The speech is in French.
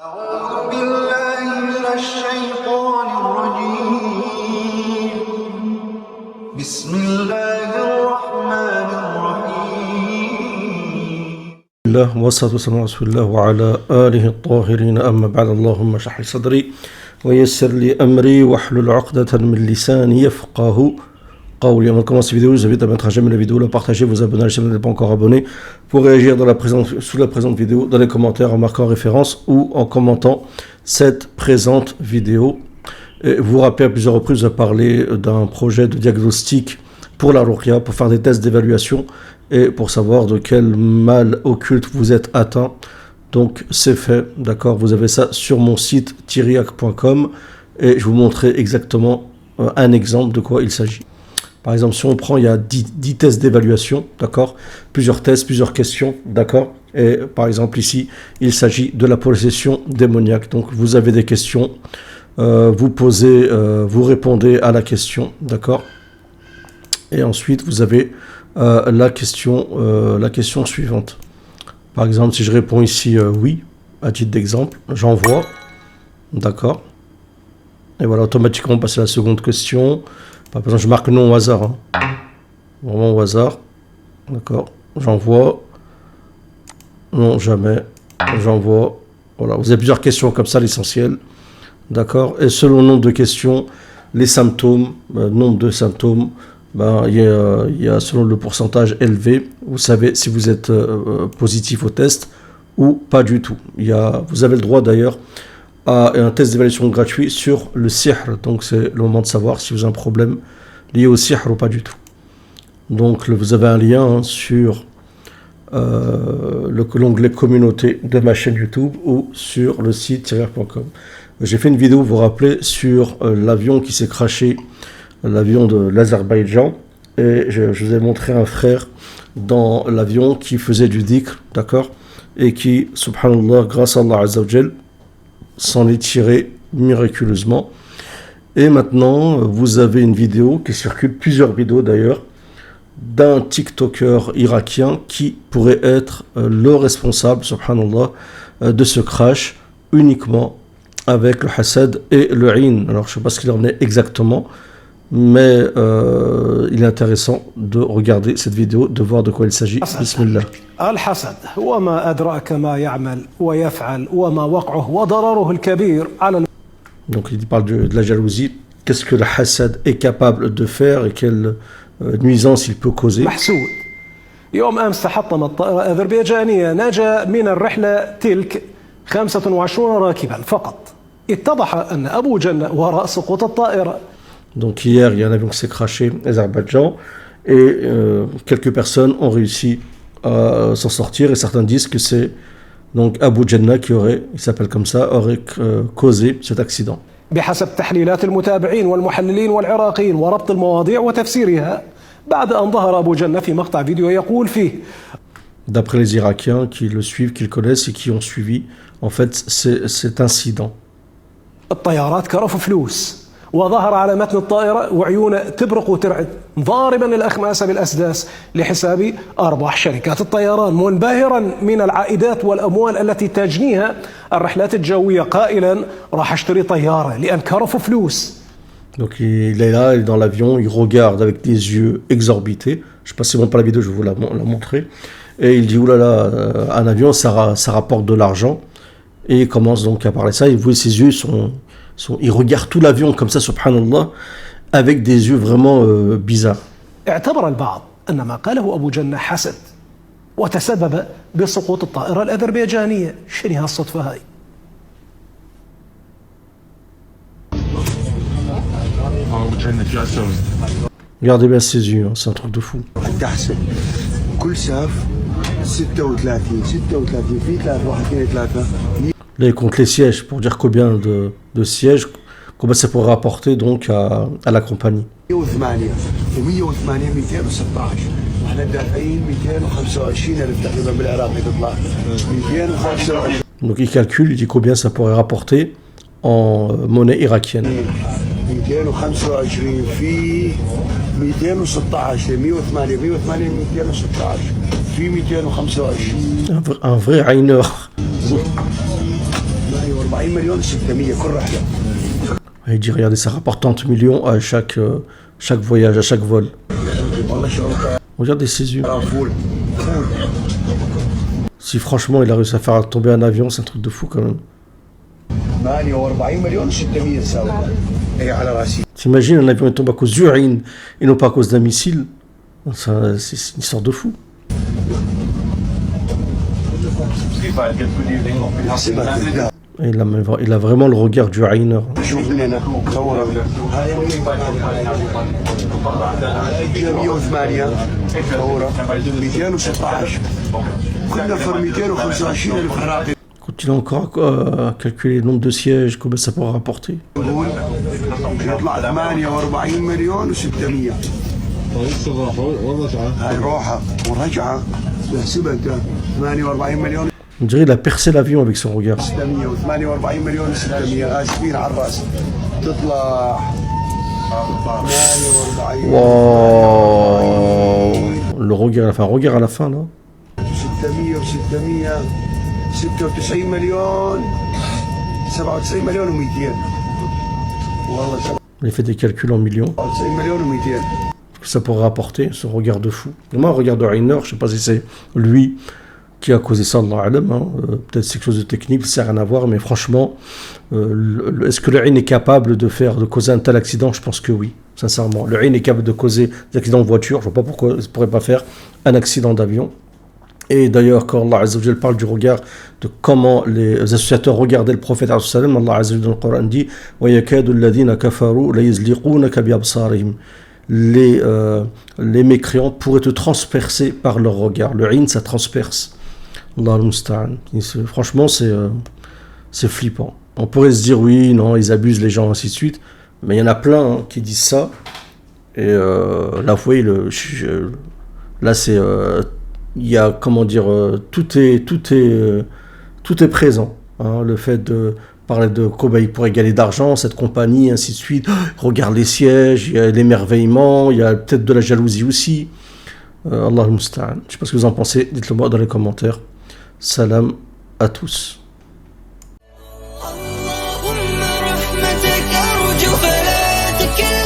أعوذ بالله من الشيطان الرجيم بسم الله الرحمن الرحيم الله والصلاة والسلام على رسول الله وعلى آله الطاهرين أما بعد اللهم اشرح لي صدري ويسر لي أمري واحلل عقدة من لساني يفقه قولي. Avant de commencer la vidéo, je vous invite à mettre à j'aime la vidéo, la partager, vous abonner à la chaîne si vous n'êtes pas encore abonné, pour réagir sous la présente vidéo, dans les commentaires en marquant référence ou en commentant cette présente vidéo. Et vous rappelez à plusieurs reprises, à parler d'un projet de diagnostic pour la ruqya, pour faire des tests d'évaluation et pour savoir de quel mal occulte vous êtes atteint. Donc c'est fait, d'accord, vous avez ça sur mon site thiriac.com et je vous montrerai exactement un exemple de quoi il s'agit. Par exemple, si on prend, il y a 10 tests d'évaluation, d'accord, plusieurs tests, plusieurs questions, d'accord, et par exemple ici, il s'agit de la possession démoniaque. Donc vous avez des questions, vous posez, vous répondez à la question, d'accord, et ensuite vous avez la question suivante. Par exemple, si je réponds ici oui, à titre d'exemple, j'envoie, d'accord, et voilà, automatiquement on passe à la seconde question. Par exemple, je marque non au hasard, hein. Vraiment au hasard, d'accord, j'envoie, non jamais, j'envoie, voilà, vous avez plusieurs questions comme ça, l'essentiel, d'accord, et selon le nombre de questions, les symptômes, nombre de symptômes, il y a selon le pourcentage élevé, vous savez si vous êtes positif au test ou pas du tout. Vous avez le droit d'ailleurs à un test d'évaluation gratuit sur le sihr, donc c'est le moment de savoir si vous avez un problème lié au sihr ou pas du tout. Donc vous avez un lien sur l'onglet communauté de ma chaîne YouTube ou sur le site thiriac.com. J'ai fait une vidéo, vous vous rappelez, sur l'avion qui s'est crashé, l'avion de l'Azerbaïdjan, et je vous ai montré un frère dans l'avion qui faisait du dhikr, d'accord, et qui, subhanallah, grâce à Allah Azza wa Jal, s'en est tiré miraculeusement. Et maintenant, vous avez une vidéo qui circule, plusieurs vidéos d'ailleurs, d'un TikToker irakien qui pourrait être le responsable, subhanallah, de ce crash uniquement avec le hasad et le ayn. Alors, je ne sais pas ce qu'il en est exactement, mais il est intéressant de regarder cette vidéo, de voir de quoi il s'agit. Bismillah. الحسد وما أدراك ما يعمل ويفعل وما وقعه وضرره الكبير على. Donc il parle de la jalousie. Qu'est-ce que le hasad est capable de faire et quelle nuisance il peut causer. محسود يوم أمس تحطمت طائرة أذربيجانية نجا من الرحلة تلك 25 راكبا فقط. اتضح أن أبو جنة وراء سقوط الطائرة. Donc hier, il y a un avion qui s'est crashé à Azerbaïdjan et quelques personnes ont réussi à s'en sortir et certains disent que c'est donc Abu Jannah qui aurait, il s'appelle comme ça, aurait causé cet accident. بحسب تحليلات المتابعين والمحللين والعراقيين وربط المواضيع وتفسيرها بعد أن ظهر أبو جنة في مقطع فيديو يقول فيه. D'après les Irakiens qui le suivent, qui le connaissent et qui ont suivi, en fait, cet incident. الطيارات كرف فلوس. وظهر على متن الطائرة وعيونه تبرق وترعد ضاربا الأخماس بالأسداس لحساب أرباح شركات الطيران منبهرا من العائدات والأموال التي تجنيها الرحلات الجوية قائلا راح اشتري طيارة لأن كرفوا فلوس. Donc il est là, il est dans l'avion, il regarde avec des yeux exorbités. Je ne sais pas si c'est bon pour la vidéo, je vais vous la montrer. Et il dit, oulala, un avion, ça rapporte de l'argent. Et il commence donc à parler ça. Et vous, ses yeux il regarde tout l'avion comme ça, subhanallah, avec des yeux vraiment bizarres. اعتبر البعض أن ما قاله أبو جنة حسد وتسبب بسقوط الطائرة الأذربيجانية. شنو هالصدفة هاي؟ Regardez bien ses yeux, hein, c'est un truc de fou. Là, il compte les sièges pour dire combien de sièges, combien ça pourrait rapporter donc à la compagnie. Donc il calcule, il dit combien ça pourrait rapporter en monnaie irakienne. Un vrai Ainer. 48 مليون 600 كل رحله. Il dit, regardez, ça rapporte 30 millions à chaque voyage, à chaque vol. والله شغل Regardez ses yeux. فول فول. Si franchement il a réussi à faire tomber un avion, c'est un truc de fou quand même. 48 مليون 600 تساوي. هي على راسي. T'imagines un avion qui tombe à cause du Ain et non pas à cause d'un missile? C'est une histoire de fou. Et il a vraiment le regard du Ainer. شوف من هنا صورها. هاي 108 صورها 216 كل نفر 225 ألف عراقي. Continue encore à calculer le nombre de sièges, combien ça pourra rapporter. يقول يطلع 48 مليون و600. هاي روحه ورجعه بحسبها 48 مليون On dirait qu'il a percé l'avion avec son regard. 600 و48 مليون و600 اسفين على الراس تطلع 48 Wow. Le regard, enfin, regard à la fin là. 600 و600 96 مليون 97 مليون و200 والله Il a fait des calculs en millions. 97 مليون و200 Ça pourrait rapporter ce regard de fou. Vraiment, un regard de Rainer, je ne sais pas si c'est lui qui a causé ça, Allah alam. Peut-être c'est quelque chose de technique, ça n'a rien à voir, mais franchement, est-ce que le Ain est capable de causer un tel accident? Je pense que oui, sincèrement. Le Ain est capable de causer des accidents de voiture, je ne vois pas pourquoi il ne pourrait pas faire un accident d'avion. Et d'ailleurs, quand Allah Azza wa Jal parle du regard, de comment les associateurs regardaient le prophète, Allah Azza wa Jal dans le Coran dit وَيَكَادُ الَّذِينَ كَفَرُوا لَيُزْلِقُونَكَ بِأَبْصَارِهِمْ. Les mécréants pourraient te transpercer par leur regard. Le Ain, ça transperce. Allah al-Musta'an. Franchement, c'est flippant. On pourrait se dire, oui, non, ils abusent les gens, ainsi de suite. Mais il y en a plein qui disent ça. Et là, vous voyez, là, c'est... il y a, comment dire, tout est présent. Hein, le fait de parler de Kobaï pour égaler d'argent, cette compagnie, ainsi de suite. Regarde les sièges, il y a l'émerveillement, il y a peut-être de la jalousie aussi. Allah al-Musta'an. Je ne sais pas ce que vous en pensez, dites-le moi dans les commentaires. Salam à tous. اللهم رحمتك أرجو فلا تكلني